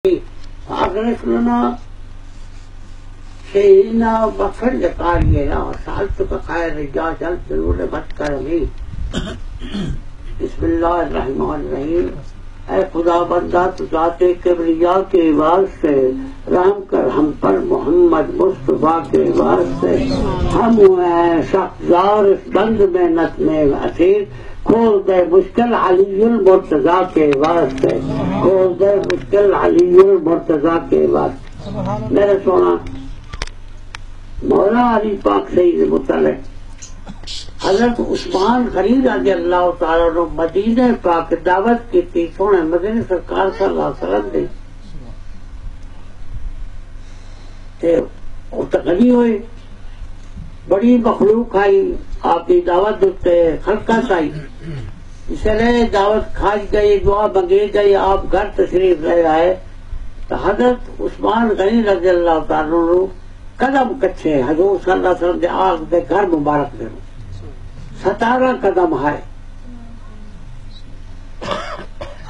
اغرق لنا شيئنا وفرج قارئنا وسألتك خير رجال ضرور بد کرمی. بسم اللہ الرحمن الرحیم. اے خدا بندہ تو ذات کبریا کے واسطے رحم کر ہم پر محمد مصطفیٰ کے واسطے. ہم ہیں شخصار اس بند محنت میں اسیر. کھول دے مشکل علی المرتضیٰ کے واسطے. کھول دے مشکل علی المرتضیٰ کے واسطے. میرے سونا مولا علی پاک سید مطلق حضرت عثمان غنی رضی اللہ تعالیٰ نے مدینہ پاک دعوت کی تھی. سونے مدینہ سرکار صلی اللہ علیہ وسلم نے غنی ہوئے. بڑی مخلوق آئی آپ کی دعوت دیتے خلقت آئی. اس لیے دعوت کھائی گئی دعا منگی گئی. آپ گھر تشریف لے آئے تو حضرت عثمان غنی رضی اللہ تعالیٰ نے قدم کچھے حضور صلی اللہ علیہ وسلم کے آگ دے گھر مبارک دے 17 قدم ہے.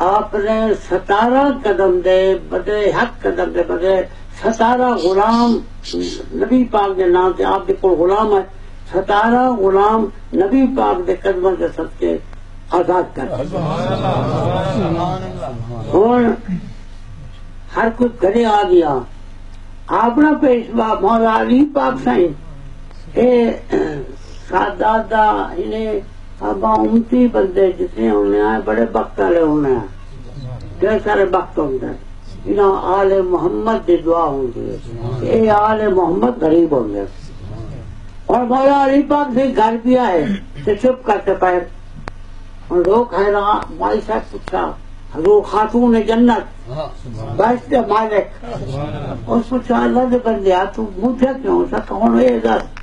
آپ نے 17 قدم دے بدلے حق قدم دے بدلے 17 غلام نبی پاک کے نام سے آپ کے کوئی غلام ہے. 17 غلام نبی پاک کے قدموں سے صدقے آزاد کر. اور ہر کوئی گھرے آ گیا. اپنا پیشوا مولا علی پاک سائیں سادہ انہیں ابا امتی بندے جتنے ہونے آئے بڑے وقت والے ہونے ہیں. ڈھیر سارے وقت ہوتے ہیں. انہاں آل محمد کی دعا ہوں گی. یہ آل محمد غریب ہوں گے. اور مولا علی پاک سے گھر بھی آئے تو چپ کرتے پائے. اور لوگ حیران مائی صاحب پوچھا حضور خاتون جنت بس مالک. اور پوچھا اللہ کے بندے تو مجھے کیوں سا کون ہے دس